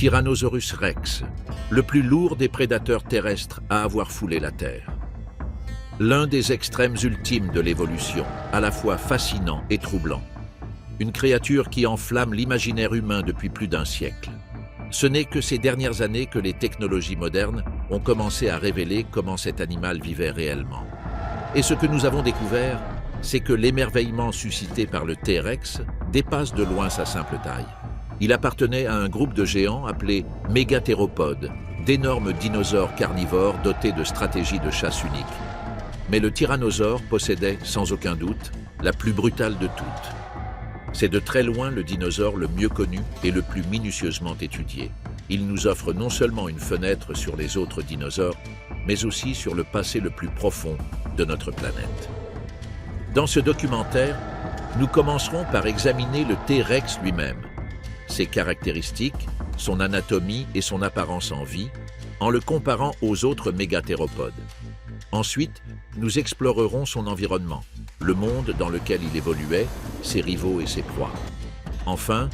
Tyrannosaurus rex, le plus lourd des prédateurs terrestres à avoir foulé la Terre. L'un des extrêmes ultimes de l'évolution, à la fois fascinant et troublant. Une créature qui enflamme l'imaginaire humain depuis plus d'un siècle. Ce n'est que ces dernières années que les technologies modernes ont commencé à révéler comment cet animal vivait réellement. Et ce que nous avons découvert, c'est que l'émerveillement suscité par le T-Rex dépasse de loin sa simple taille. Il appartenait à un groupe de géants appelés mégathéropodes, d'énormes dinosaures carnivores dotés de stratégies de chasse uniques. Mais le tyrannosaure possédait, sans aucun doute, la plus brutale de toutes. C'est de très loin le dinosaure le mieux connu et le plus minutieusement étudié. Il nous offre non seulement une fenêtre sur les autres dinosaures, mais aussi sur le passé le plus profond de notre planète. Dans ce documentaire, nous commencerons par examiner le T-Rex lui-même, ses caractéristiques, son anatomie et son apparence en vie, en le comparant aux autres mégathéropodes. Ensuite, nous explorerons son environnement, le monde dans lequel il évoluait, ses rivaux et ses proies. Enfin,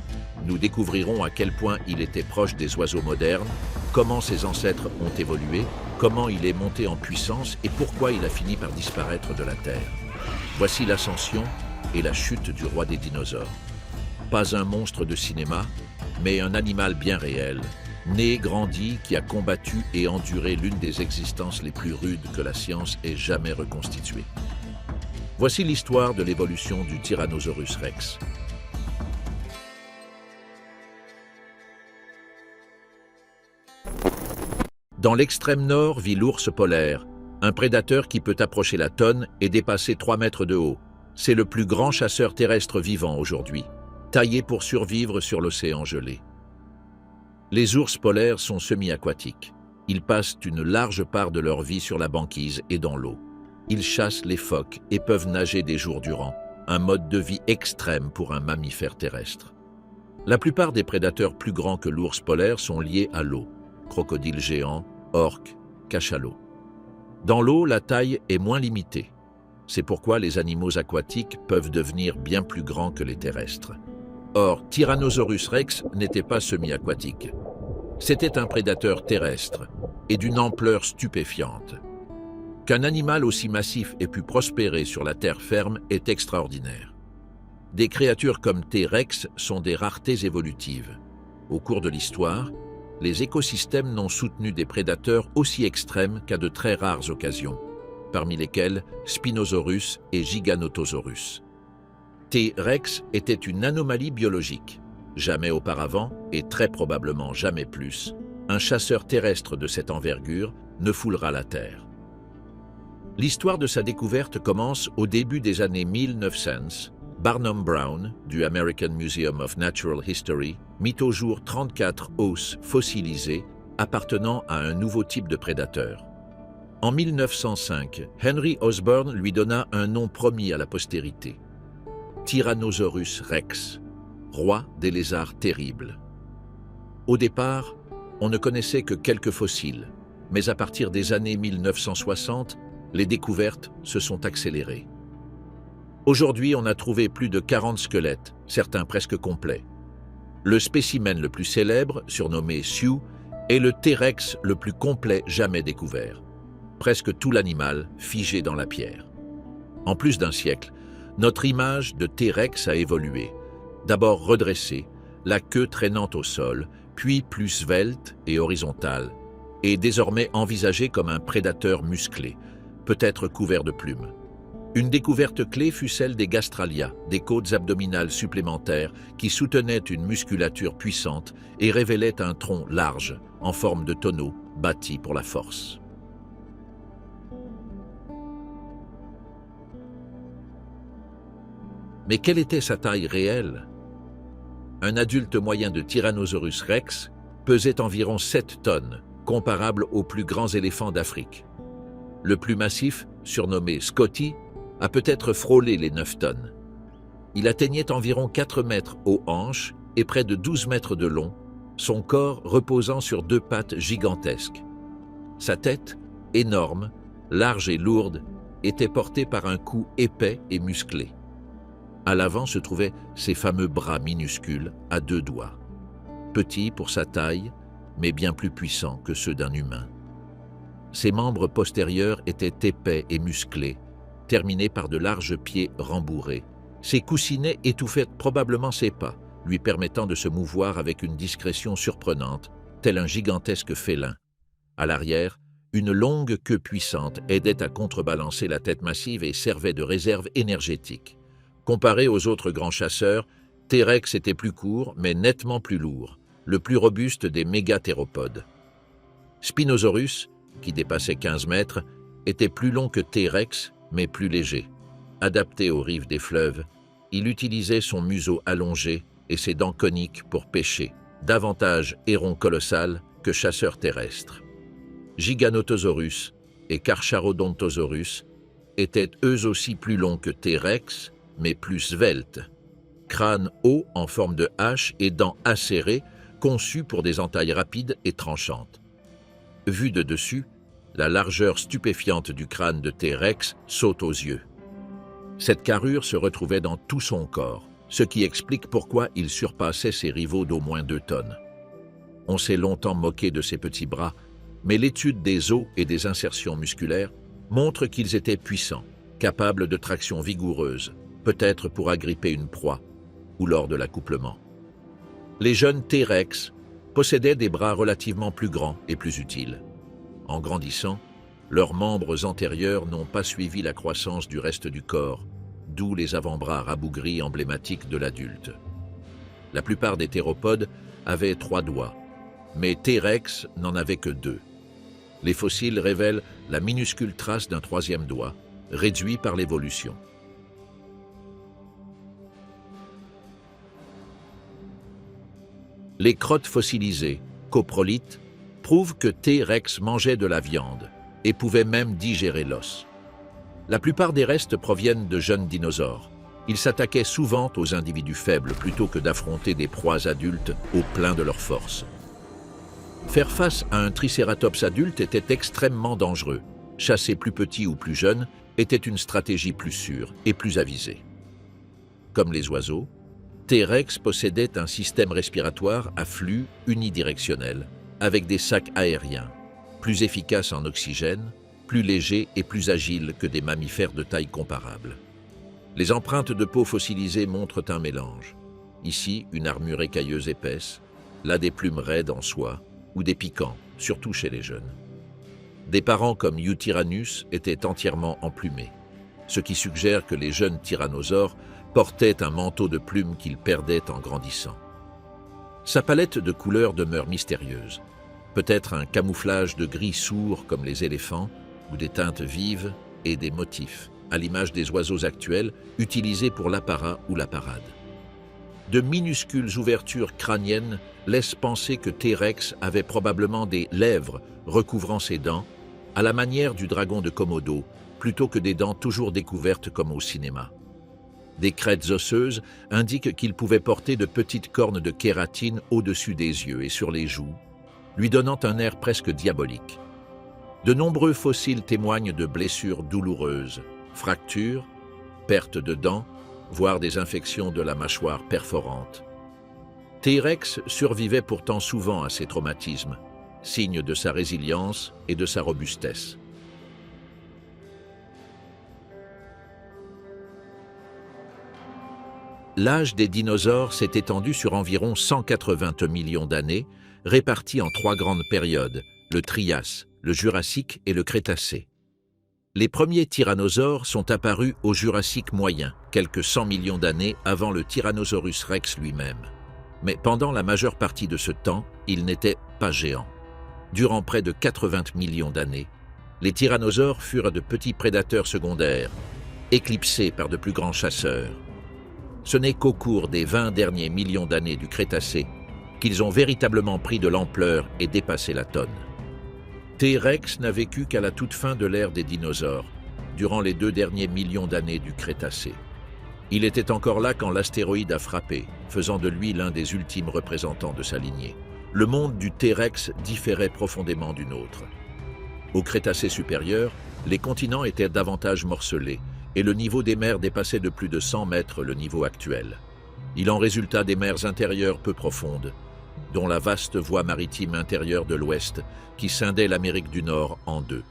nous découvrirons à quel point il était proche des oiseaux modernes, comment ses ancêtres ont évolué, comment il est monté en puissance et pourquoi il a fini par disparaître de la Terre. Voici l'ascension et la chute du roi des dinosaures. Pas un monstre de cinéma, mais un animal bien réel, né, grandi, qui a combattu et enduré l'une des existences les plus rudes que la science ait jamais reconstituées. Voici l'histoire de l'évolution du Tyrannosaurus rex. Dans l'extrême nord vit l'ours polaire, un prédateur qui peut approcher la tonne et dépasser 3 mètres de haut. C'est le plus grand chasseur terrestre vivant aujourd'hui, taillé pour survivre sur l'océan gelé. Les ours polaires sont semi-aquatiques. Ils passent une large part de leur vie sur la banquise et dans l'eau. Ils chassent les phoques et peuvent nager des jours durant, un mode de vie extrême pour un mammifère terrestre. La plupart des prédateurs plus grands que l'ours polaire sont liés à l'eau. Crocodiles géants, orques, cachalots. Dans l'eau, la taille est moins limitée. C'est pourquoi les animaux aquatiques peuvent devenir bien plus grands que les terrestres. Or, Tyrannosaurus rex n'était pas semi-aquatique. C'était un prédateur terrestre et d'une ampleur stupéfiante. Qu'un animal aussi massif ait pu prospérer sur la terre ferme est extraordinaire. Des créatures comme T-Rex sont des raretés évolutives. Au cours de l'histoire, les écosystèmes n'ont soutenu des prédateurs aussi extrêmes qu'à de très rares occasions, parmi lesquels Spinosaurus et Giganotosaurus. T-Rex était une anomalie biologique. Jamais auparavant, et très probablement jamais plus, un chasseur terrestre de cette envergure ne foulera la Terre. L'histoire de sa découverte commence au début des années 1900. Barnum Brown, du American Museum of Natural History, mit au jour 34 os fossilisés appartenant à un nouveau type de prédateur. En 1905, Henry Osborn lui donna un nom promis à la postérité. Tyrannosaurus rex, roi des lézards terribles. Au départ, on ne connaissait que quelques fossiles, mais à partir des années 1960, les découvertes se sont accélérées. Aujourd'hui, on a trouvé plus de 40 squelettes, certains presque complets. Le spécimen le plus célèbre, surnommé Sioux, est le T-Rex le plus complet jamais découvert. Presque tout l'animal figé dans la pierre. En plus d'un siècle, notre image de T-Rex a évolué. D'abord redressée, la queue traînant au sol, puis plus svelte et horizontale, et désormais envisagée comme un prédateur musclé, peut-être couvert de plumes. Une découverte clé fut celle des gastralia, des côtes abdominales supplémentaires qui soutenaient une musculature puissante et révélaient un tronc large, en forme de tonneau, bâti pour la force. Mais quelle était sa taille réelle? Un adulte moyen de Tyrannosaurus rex pesait environ 7 tonnes, comparable aux plus grands éléphants d'Afrique. Le plus massif, surnommé Scotty, a peut-être frôlé les 9 tonnes. Il atteignait environ 4 mètres aux hanches et près de 12 mètres de long, son corps reposant sur 2 pattes gigantesques. Sa tête, énorme, large et lourde, était portée par un cou épais et musclé. À l'avant se trouvaient ses fameux bras minuscules à 2 doigts. Petit pour sa taille, mais bien plus puissants que ceux d'un humain. Ses membres postérieurs étaient épais et musclés, terminés par de larges pieds rembourrés. Ses coussinets étouffaient probablement ses pas, lui permettant de se mouvoir avec une discrétion surprenante, tel un gigantesque félin. À l'arrière, une longue queue puissante aidait à contrebalancer la tête massive et servait de réserve énergétique. Comparé aux autres grands chasseurs, T-Rex était plus court, mais nettement plus lourd, le plus robuste des mégathéropodes. Spinosaurus, qui dépassait 15 mètres, était plus long que T-Rex, mais plus léger. Adapté aux rives des fleuves, il utilisait son museau allongé et ses dents coniques pour pêcher, davantage héron colossal que chasseur terrestre. Giganotosaurus et Carcharodontosaurus étaient eux aussi plus longs que T-Rex, mais plus sveltes. Crâne haut en forme de hache et dents acérées, conçus pour des entailles rapides et tranchantes. Vu de dessus, la largeur stupéfiante du crâne de T-Rex saute aux yeux. Cette carrure se retrouvait dans tout son corps, ce qui explique pourquoi il surpassait ses rivaux d'au moins 2 tonnes. On s'est longtemps moqué de ses petits bras, mais l'étude des os et des insertions musculaires montre qu'ils étaient puissants, capables de traction vigoureuse, peut-être pour agripper une proie ou lors de l'accouplement. Les jeunes T-Rex possédaient des bras relativement plus grands et plus utiles. En grandissant, leurs membres antérieurs n'ont pas suivi la croissance du reste du corps, d'où les avant-bras rabougris emblématiques de l'adulte. La plupart des théropodes avaient 3 doigts, mais T-Rex n'en avait que 2. Les fossiles révèlent la minuscule trace d'un 3e doigt, réduit par l'évolution. Les crottes fossilisées, coprolites, prouvent que T-Rex mangeait de la viande et pouvait même digérer l'os. La plupart des restes proviennent de jeunes dinosaures. Ils s'attaquaient souvent aux individus faibles plutôt que d'affronter des proies adultes au plein de leur force. Faire face à un tricératops adulte était extrêmement dangereux. Chasser plus petit ou plus jeune était une stratégie plus sûre et plus avisée. Comme les oiseaux, T-Rex possédait un système respiratoire à flux unidirectionnel, avec des sacs aériens, plus efficaces en oxygène, plus légers et plus agiles que des mammifères de taille comparable. Les empreintes de peau fossilisées montrent un mélange. Ici, une armure écailleuse épaisse, là des plumes raides en soie, ou des piquants, surtout chez les jeunes. Des parents comme Eutyrannus étaient entièrement emplumés, ce qui suggère que les jeunes tyrannosaures portait un manteau de plumes qu'il perdait en grandissant. Sa palette de couleurs demeure mystérieuse. Peut-être un camouflage de gris sourd comme les éléphants, ou des teintes vives et des motifs, à l'image des oiseaux actuels utilisés pour l'apparat ou la parade. De minuscules ouvertures crâniennes laissent penser que T-Rex avait probablement des lèvres recouvrant ses dents, à la manière du dragon de Komodo, plutôt que des dents toujours découvertes comme au cinéma. Des crêtes osseuses indiquent qu'il pouvait porter de petites cornes de kératine au-dessus des yeux et sur les joues, lui donnant un air presque diabolique. De nombreux fossiles témoignent de blessures douloureuses, fractures, pertes de dents, voire des infections de la mâchoire perforante. T-Rex survivait pourtant souvent à ces traumatismes, signe de sa résilience et de sa robustesse. L'âge des dinosaures s'est étendu sur environ 180 millions d'années, répartis en 3 grandes périodes, le Trias, le Jurassique et le Crétacé. Les premiers tyrannosaures sont apparus au Jurassique moyen, quelques 100 millions d'années avant le Tyrannosaurus rex lui-même. Mais pendant la majeure partie de ce temps, ils n'étaient pas géants. Durant près de 80 millions d'années, les tyrannosaures furent de petits prédateurs secondaires, éclipsés par de plus grands chasseurs. Ce n'est qu'au cours des 20 derniers millions d'années du Crétacé qu'ils ont véritablement pris de l'ampleur et dépassé la tonne. T-Rex n'a vécu qu'à la toute fin de l'ère des dinosaures, durant les 2 derniers millions d'années du Crétacé. Il était encore là quand l'astéroïde a frappé, faisant de lui l'un des ultimes représentants de sa lignée. Le monde du T-Rex différait profondément du nôtre. Au Crétacé supérieur, les continents étaient davantage morcelés, et le niveau des mers dépassait de plus de 100 mètres le niveau actuel. Il en résulta des mers intérieures peu profondes, dont la vaste voie maritime intérieure de l'Ouest qui scindait l'Amérique du Nord en deux.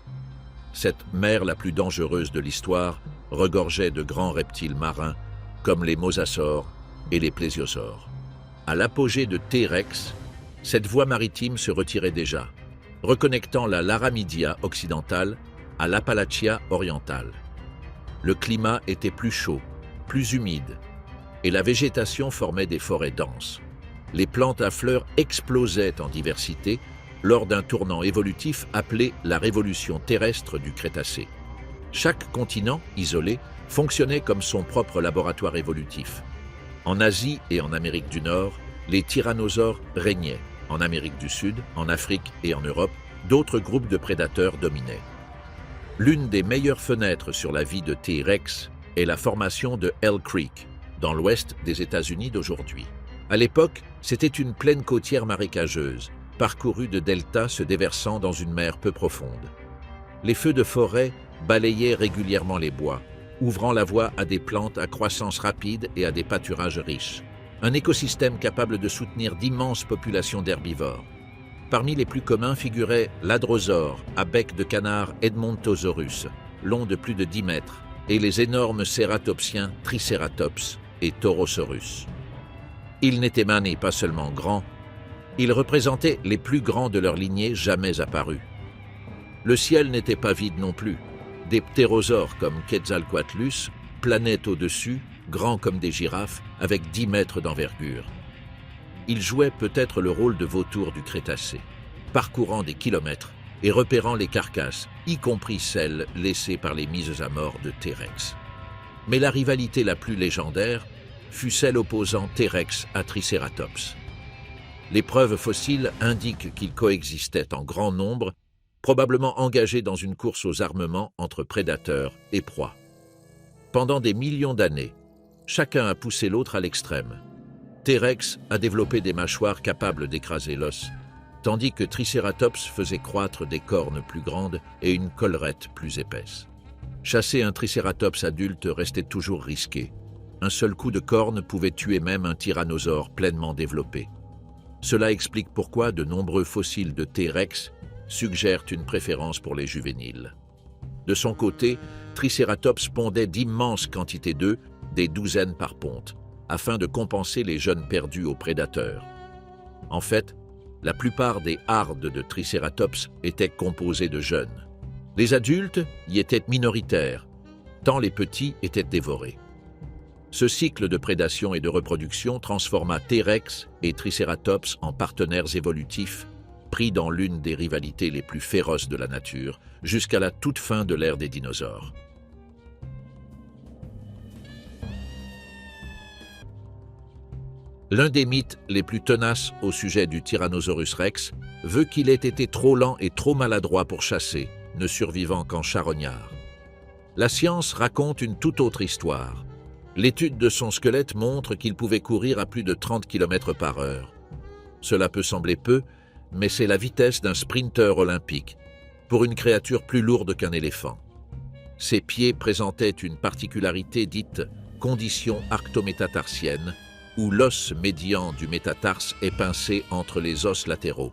Cette mer la plus dangereuse de l'histoire regorgeait de grands reptiles marins comme les mosasaures et les plésiosaures. À l'apogée de T-Rex, cette voie maritime se retirait déjà, reconnectant la Laramidia occidentale à l'Appalachia orientale. Le climat était plus chaud, plus humide, et la végétation formait des forêts denses. Les plantes à fleurs explosaient en diversité lors d'un tournant évolutif appelé la révolution terrestre du Crétacé. Chaque continent, isolé, fonctionnait comme son propre laboratoire évolutif. En Asie et en Amérique du Nord, les tyrannosaures régnaient. En Amérique du Sud, en Afrique et en Europe, d'autres groupes de prédateurs dominaient. L'une des meilleures fenêtres sur la vie de T-Rex est la formation de Hell Creek, dans l'ouest des États-Unis d'aujourd'hui. À l'époque, c'était une plaine côtière marécageuse, parcourue de deltas se déversant dans une mer peu profonde. Les feux de forêt balayaient régulièrement les bois, ouvrant la voie à des plantes à croissance rapide et à des pâturages riches. Un écosystème capable de soutenir d'immenses populations d'herbivores. Parmi les plus communs figuraient l'hadrosaure à bec de canard Edmontosaurus, long de plus de 10 mètres, et les énormes cératopsiens Triceratops et Torosaurus. Ils n'étaient pas seulement grands, ils représentaient les plus grands de leur lignée jamais apparus. Le ciel n'était pas vide non plus. Des ptérosaures comme Quetzalcoatlus planaient au-dessus, grands comme des girafes, avec 10 mètres d'envergure. Ils jouaient peut-être le rôle de vautours du Crétacé, parcourant des kilomètres et repérant les carcasses, y compris celles laissées par les mises à mort de T-Rex. Mais la rivalité la plus légendaire fut celle opposant T-Rex à Triceratops. Les preuves fossiles indiquent qu'ils coexistaient en grand nombre, probablement engagés dans une course aux armements entre prédateurs et proies. Pendant des millions d'années, chacun a poussé l'autre à l'extrême. T-Rex a développé des mâchoires capables d'écraser l'os, tandis que Triceratops faisait croître des cornes plus grandes et une collerette plus épaisse. Chasser un Triceratops adulte restait toujours risqué. Un seul coup de corne pouvait tuer même un tyrannosaure pleinement développé. Cela explique pourquoi de nombreux fossiles de T-Rex suggèrent une préférence pour les juvéniles. De son côté, Triceratops pondait d'immenses quantités d'œufs, des douzaines par ponte, afin de compenser les jeunes perdus aux prédateurs. En fait, la plupart des hardes de Triceratops étaient composées de jeunes. Les adultes y étaient minoritaires, tant les petits étaient dévorés. Ce cycle de prédation et de reproduction transforma T-Rex et Triceratops en partenaires évolutifs, pris dans l'une des rivalités les plus féroces de la nature, jusqu'à la toute fin de l'ère des dinosaures. L'un des mythes les plus tenaces au sujet du Tyrannosaurus rex veut qu'il ait été trop lent et trop maladroit pour chasser, ne survivant qu'en charognard. La science raconte une toute autre histoire. L'étude de son squelette montre qu'il pouvait courir à plus de 30 km/h. Cela peut sembler peu, mais c'est la vitesse d'un sprinter olympique, pour une créature plus lourde qu'un éléphant. Ses pieds présentaient une particularité dite « condition arctométatarsienne », où l'os médian du métatarse est pincé entre les os latéraux.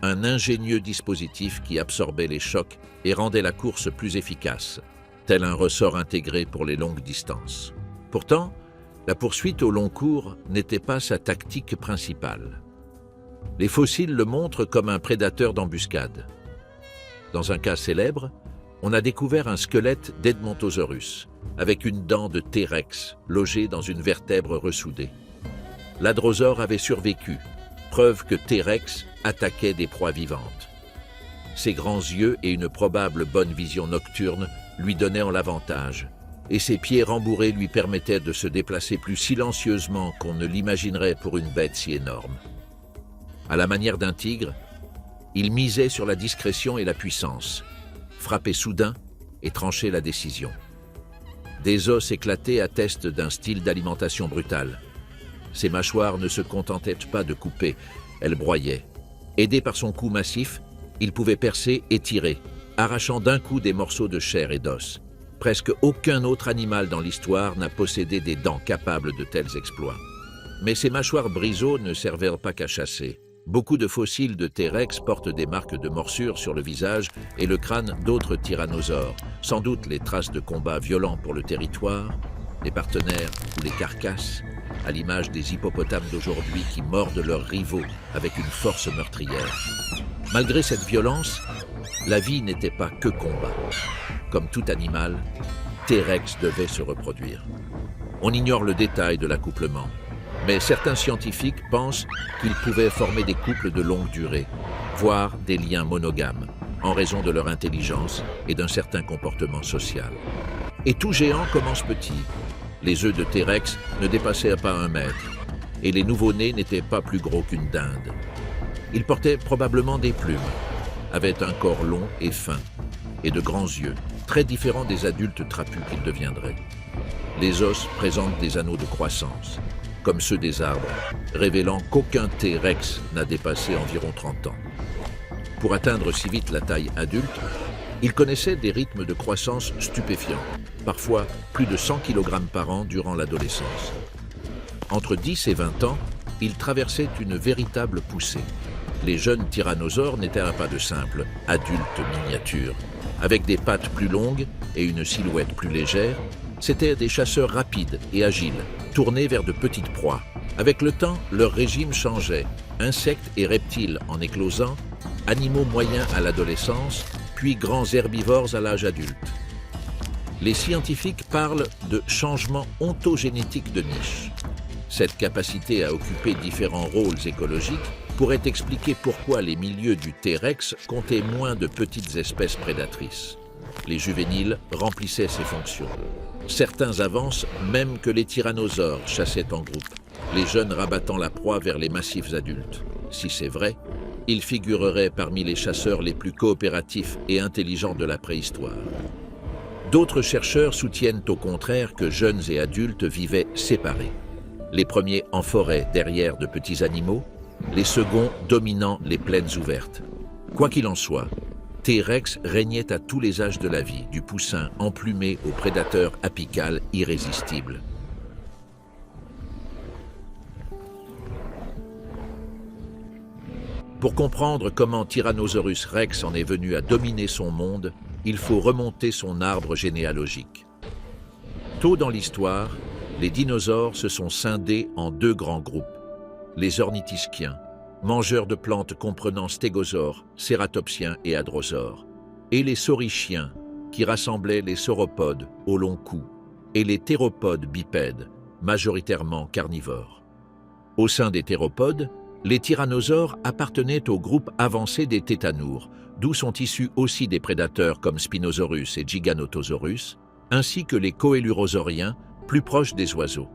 Un ingénieux dispositif qui absorbait les chocs et rendait la course plus efficace, tel un ressort intégré pour les longues distances. Pourtant, la poursuite au long cours n'était pas sa tactique principale. Les fossiles le montrent comme un prédateur d'embuscade. Dans un cas célèbre, on a découvert un squelette d'Edmontosaurus, avec une dent de T-Rex logée dans une vertèbre ressoudée. L'hadrosaure avait survécu, preuve que T-Rex attaquait des proies vivantes. Ses grands yeux et une probable bonne vision nocturne lui donnaient en l'avantage, et ses pieds rembourrés lui permettaient de se déplacer plus silencieusement qu'on ne l'imaginerait pour une bête si énorme. À la manière d'un tigre, il misait sur la discrétion et la puissance, frappait soudain et tranchait la décision. Des os éclatés attestent d'un style d'alimentation brutal. Ses mâchoires ne se contentaient pas de couper, elles broyaient. Aidé par son cou massif, il pouvait percer et tirer, arrachant d'un coup des morceaux de chair et d'os. Presque aucun autre animal dans l'histoire n'a possédé des dents capables de tels exploits. Mais ces mâchoires brisaux ne servaient pas qu'à chasser. Beaucoup de fossiles de T-Rex portent des marques de morsures sur le visage et le crâne d'autres tyrannosaures, sans doute les traces de combats violents pour le territoire, les partenaires ou les carcasses, à l'image des hippopotames d'aujourd'hui qui mordent leurs rivaux avec une force meurtrière. Malgré cette violence, la vie n'était pas que combat. Comme tout animal, T-Rex devait se reproduire. On ignore le détail de l'accouplement, mais certains scientifiques pensent qu'ils pouvaient former des couples de longue durée, voire des liens monogames, en raison de leur intelligence et d'un certain comportement social. Et tout géant commence petit. Les œufs de T-Rex ne dépassaient pas 1 mètre, et les nouveau-nés n'étaient pas plus gros qu'une dinde. Ils portaient probablement des plumes, avaient un corps long et fin, et de grands yeux, très différents des adultes trapus qu'ils deviendraient. Les os présentent des anneaux de croissance, comme ceux des arbres, révélant qu'aucun T-Rex n'a dépassé environ 30 ans. Pour atteindre si vite la taille adulte, ils connaissaient des rythmes de croissance stupéfiants, parfois plus de 100 kg par an durant l'adolescence. Entre 10 et 20 ans, ils traversaient une véritable poussée. Les jeunes tyrannosaures n'étaient pas de simples adultes miniatures. Avec des pattes plus longues et une silhouette plus légère, c'étaient des chasseurs rapides et agiles, tournés vers de petites proies. Avec le temps, leur régime changeait. Insectes et reptiles en éclosant, animaux moyens à l'adolescence, puis grands herbivores à l'âge adulte. Les scientifiques parlent de changement ontogénétique de niche. Cette capacité à occuper différents rôles écologiques pourrait expliquer pourquoi les milieux du T-Rex comptaient moins de petites espèces prédatrices. Les juvéniles remplissaient ces fonctions. Certains avancent même que les tyrannosaures chassaient en groupe, les jeunes rabattant la proie vers les massifs adultes. Si c'est vrai, ils figureraient parmi les chasseurs les plus coopératifs et intelligents de la préhistoire. D'autres chercheurs soutiennent au contraire que jeunes et adultes vivaient séparés. Les premiers en forêt derrière de petits animaux, les seconds dominant les plaines ouvertes. Quoi qu'il en soit, T-Rex régnait à tous les âges de la vie, du poussin emplumé au prédateur apical irrésistible. Pour comprendre comment Tyrannosaurus rex en est venu à dominer son monde, il faut remonter son arbre généalogique. Tôt dans l'histoire, les dinosaures se sont scindés en 2 grands groupes. Les ornithischiens, mangeurs de plantes comprenant stégosaures, cératopsiens et hadrosaures, et les saurichiens, qui rassemblaient les sauropodes au long cou, et les théropodes bipèdes, majoritairement carnivores. Au sein des théropodes, les tyrannosaures appartenaient au groupe avancé des tétanoures, d'où sont issus aussi des prédateurs comme Spinosaurus et Giganotosaurus, ainsi que les coélurosauriens, plus proches des oiseaux.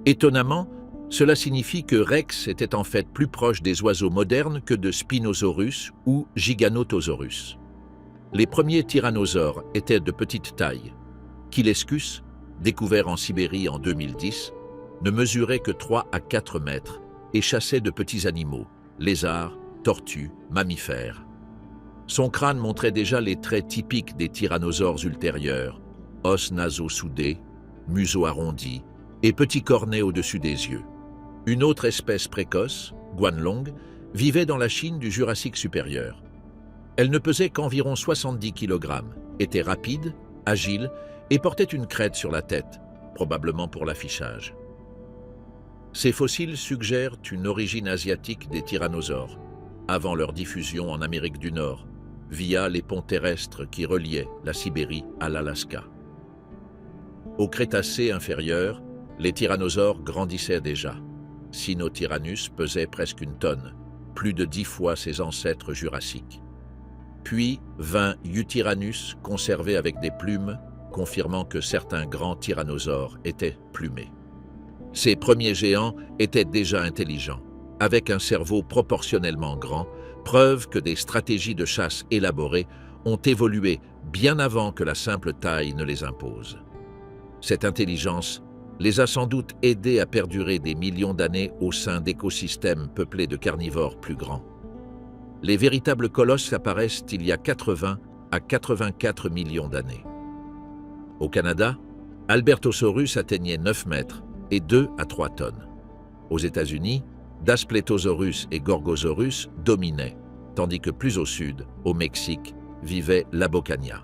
Étonnamment, cela signifie que Rex était en fait plus proche des oiseaux modernes que de Spinosaurus ou Giganotosaurus. Les premiers tyrannosaures étaient de petite taille. Quilescus, découvert en Sibérie en 2010, ne mesurait que 3 à 4 mètres et chassait de petits animaux, lézards, tortues, mammifères. Son crâne montrait déjà les traits typiques des tyrannosaures ultérieurs, os nasaux soudés, museau arrondi et petits cornets au-dessus des yeux. Une autre espèce précoce, Guanlong, vivait dans la Chine du Jurassique supérieur. Elle ne pesait qu'environ 70 kg, était rapide, agile et portait une crête sur la tête, probablement pour l'affichage. Ces fossiles suggèrent une origine asiatique des tyrannosaures, avant leur diffusion en Amérique du Nord, via les ponts terrestres qui reliaient la Sibérie à l'Alaska. Au Crétacé inférieur, les tyrannosaures grandissaient déjà. Sinotyrannus pesait presque 1 tonne, plus de 10 fois ses ancêtres jurassiques. Puis vint Eutyrannus conservé avec des plumes, confirmant que certains grands tyrannosaures étaient plumés. Ces premiers géants étaient déjà intelligents, avec un cerveau proportionnellement grand, preuve que des stratégies de chasse élaborées ont évolué bien avant que la simple taille ne les impose. Cette intelligence les a sans doute aidés à perdurer des millions d'années au sein d'écosystèmes peuplés de carnivores plus grands. Les véritables colosses apparaissent il y a 80 à 84 millions d'années. Au Canada, Albertosaurus atteignait 9 mètres et 2 à 3 tonnes. Aux États-Unis, Daspletosaurus et Gorgosaurus dominaient, tandis que plus au sud, au Mexique, vivait l'Abocania.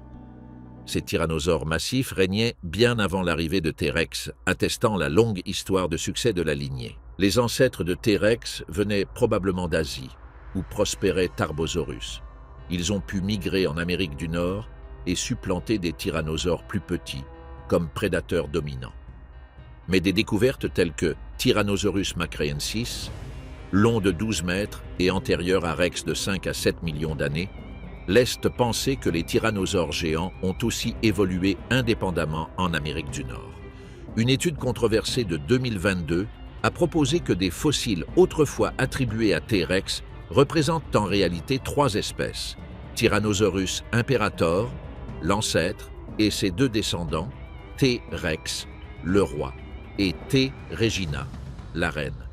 Ces tyrannosaures massifs régnaient bien avant l'arrivée de T-Rex, attestant la longue histoire de succès de la lignée. Les ancêtres de T-Rex venaient probablement d'Asie, où prospérait Tarbosaurus. Ils ont pu migrer en Amérique du Nord et supplanter des tyrannosaures plus petits, comme prédateurs dominants. Mais des découvertes telles que Tyrannosaurus macraensis, long de 12 mètres et antérieur à Rex de 5 à 7 millions d'années, laissent penser que les tyrannosaures géants ont aussi évolué indépendamment en Amérique du Nord. Une étude controversée de 2022 a proposé que des fossiles autrefois attribués à T-Rex représentent en réalité 3 espèces, Tyrannosaurus imperator, l'ancêtre, et ses 2 descendants, T-Rex, le roi, et T. regina, la reine.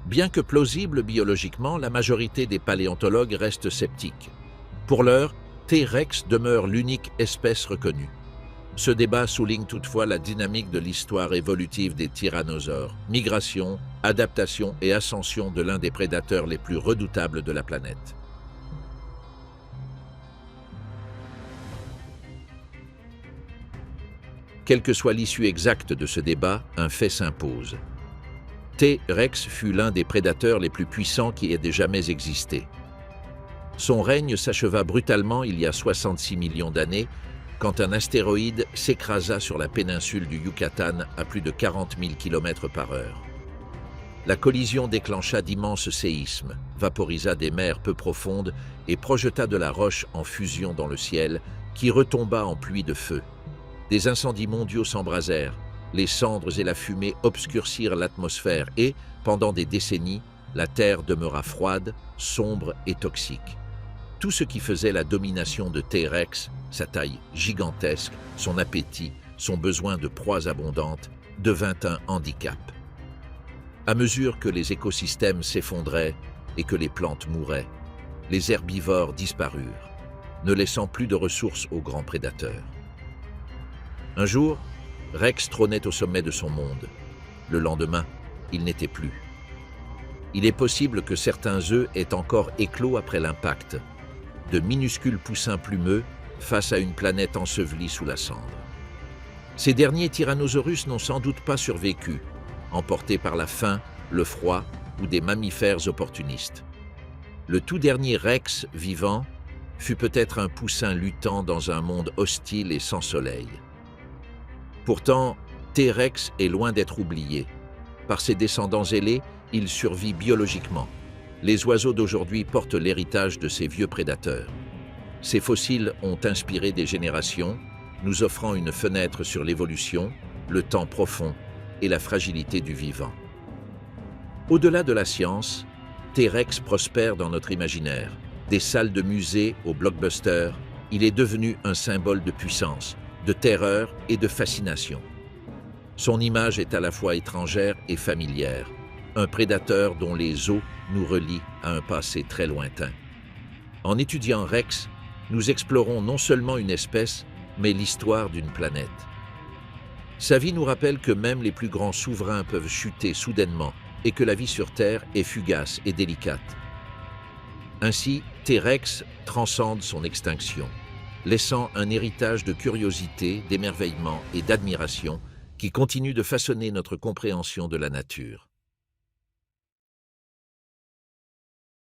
Bien que plausible biologiquement, la majorité des paléontologues restent sceptiques. Pour l'heure, T-Rex demeure l'unique espèce reconnue. Ce débat souligne toutefois la dynamique de l'histoire évolutive des tyrannosaures, migration, adaptation et ascension de l'un des prédateurs les plus redoutables de la planète. Quelle que soit l'issue exacte de ce débat, un fait s'impose. T-Rex fut l'un des prédateurs les plus puissants qui ait jamais existé. Son règne s'acheva brutalement il y a 66 millions d'années, quand un astéroïde s'écrasa sur la péninsule du Yucatan à plus de 40 000 km/h. La collision déclencha d'immenses séismes, vaporisa des mers peu profondes et projeta de la roche en fusion dans le ciel, qui retomba en pluie de feu. Des incendies mondiaux s'embrasèrent, les cendres et la fumée obscurcirent l'atmosphère et, pendant des décennies, la Terre demeura froide, sombre et toxique. Tout ce qui faisait la domination de T-Rex, sa taille gigantesque, son appétit, son besoin de proies abondantes, devint un handicap. À mesure que les écosystèmes s'effondraient et que les plantes mouraient, les herbivores disparurent, ne laissant plus de ressources aux grands prédateurs. Un jour, Rex trônait au sommet de son monde. Le lendemain, il n'était plus. Il est possible que certains œufs aient encore éclos après l'impact, de minuscules poussins plumeux face à une planète ensevelie sous la cendre. Ces derniers tyrannosaurus n'ont sans doute pas survécu, emportés par la faim, le froid ou des mammifères opportunistes. Le tout dernier Rex vivant fut peut-être un poussin luttant dans un monde hostile et sans soleil. Pourtant, T-Rex est loin d'être oublié. Par ses descendants ailés, il survit biologiquement. Les oiseaux d'aujourd'hui portent l'héritage de ces vieux prédateurs. Ces fossiles ont inspiré des générations, nous offrant une fenêtre sur l'évolution, le temps profond et la fragilité du vivant. Au-delà de la science, T-Rex prospère dans notre imaginaire. Des salles de musée aux blockbusters, il est devenu un symbole de puissance, de terreur et de fascination. Son image est à la fois étrangère et familière, un prédateur dont les os nous relient à un passé très lointain. En étudiant Rex, nous explorons non seulement une espèce, mais l'histoire d'une planète. Sa vie nous rappelle que même les plus grands souverains peuvent chuter soudainement et que la vie sur Terre est fugace et délicate. Ainsi, T-Rex transcende son extinction, laissant un héritage de curiosité, d'émerveillement et d'admiration qui continue de façonner notre compréhension de la nature.